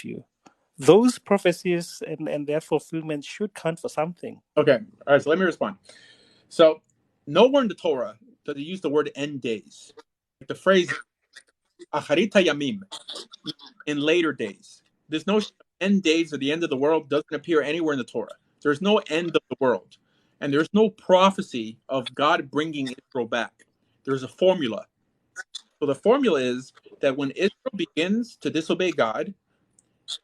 have you. Those prophecies and their fulfillment should count for something. Okay. All right. So let me respond. So nowhere in the Torah does it use the word end days. The phrase acharita yamim, in later days. There's no end days or the end of the world doesn't appear anywhere in the Torah. There's no end of the world. And there's no prophecy of God bringing Israel back. There's a formula. So the formula is that when Israel begins to disobey God,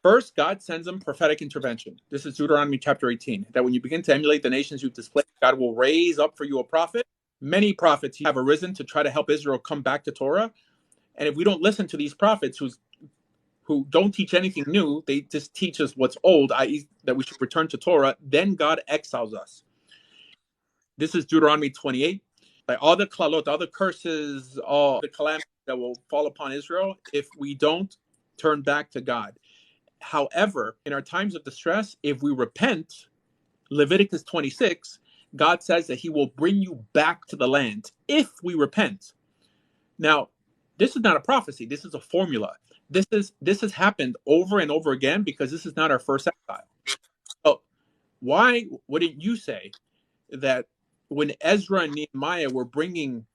first, God sends them prophetic intervention. This is Deuteronomy chapter 18, that when you begin to emulate the nations you've displaced, God will raise up for you a prophet. Many prophets have arisen to try to help Israel come back to Torah. And if we don't listen to these prophets who don't teach anything new, they just teach us what's old, i.e., that we should return to Torah, then God exiles us. This is Deuteronomy 28. Like all the klalot, all the curses, all the calamities that will fall upon Israel if we don't turn back to God. However, in our times of distress, if we repent, Leviticus 26, God says that he will bring you back to the land if we repent. Now, this is not a prophecy. This is a formula. This has happened over and over again because this is not our first exile. So why wouldn't you say that when Ezra and Nehemiah were bringing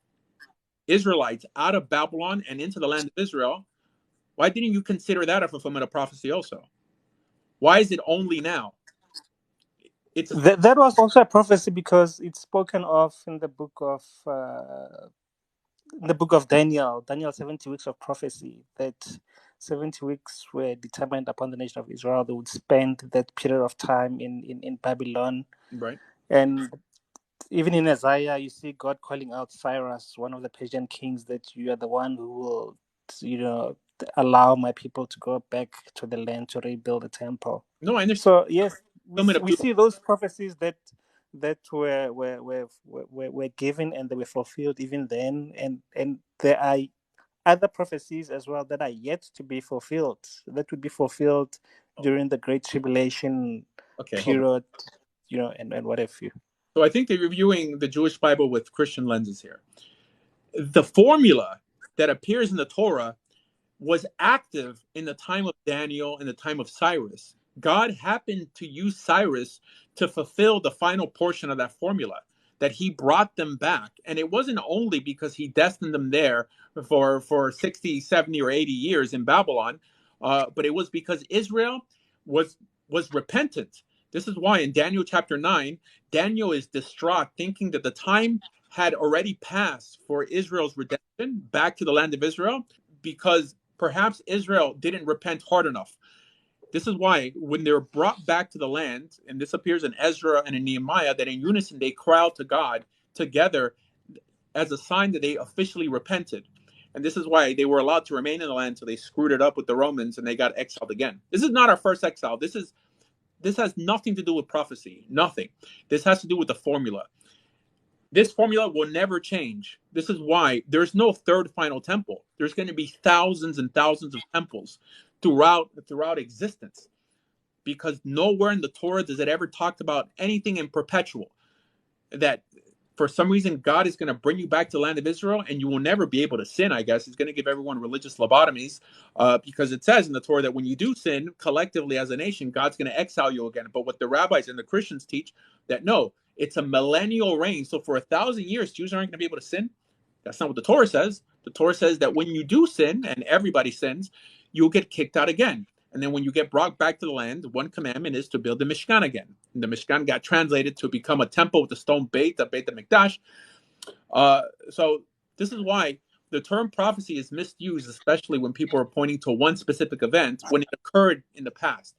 Israelites out of Babylon and into the land of Israel, why didn't you consider that a fulfillment of prophecy also? Why is it only now? That was also a prophecy because it's spoken of in the book of Daniel. Daniel 70 weeks of prophecy, that 70 weeks were determined upon the nation of Israel. They would spend that period of time in Babylon. Right. And even in Isaiah, you see God calling out Cyrus, one of the Persian kings, that you are the one who will, allow my people to go back to the land to rebuild the temple. No, I understand. So yes, we see those prophecies that were given and they were fulfilled even then, and there are other prophecies as well that are yet to be fulfilled, that would be fulfilled during the Great Tribulation period, and what have you. So I think they're reviewing the Jewish Bible with Christian lenses here. The formula that appears in the Torah was active in the time of Daniel and the time of Cyrus. God happened to use Cyrus to fulfill the final portion of that formula, that he brought them back. And it wasn't only because he destined them there for 60, 70, or 80 years in Babylon, but it was because Israel was repentant. This is why in Daniel chapter 9, Daniel is distraught, thinking that the time had already passed for Israel's redemption back to the land of Israel, because perhaps Israel didn't repent hard enough. This is why when they're brought back to the land, and this appears in Ezra and in Nehemiah, that in unison they cry out to God together as a sign that they officially repented. And this is why they were allowed to remain in the land until they screwed it up with the Romans and they got exiled again. This is not our first exile. This has nothing to do with prophecy. Nothing. This has to do with the formula. This formula will never change. This is why there's no third final temple. There's going to be thousands and thousands of temples throughout existence, because nowhere in the Torah does it ever talk about anything in perpetual. That for some reason God is going to bring you back to the land of Israel and you will never be able to sin. I guess He's going to give everyone religious lobotomies, because it says in the Torah that when you do sin collectively as a nation, God's going to exile you again. But what the rabbis and the Christians teach, that no, it's a millennial reign. So for 1,000 years, Jews aren't going to be able to sin. That's not what the Torah says. The Torah says that when you do sin, and everybody sins, you'll get kicked out again. And then when you get brought back to the land, one commandment is to build the Mishkan again. And the Mishkan got translated to become a temple with the stone Beit, the Beit HaMikdash. So this is why the term prophecy is misused, especially when people are pointing to one specific event when it occurred in the past.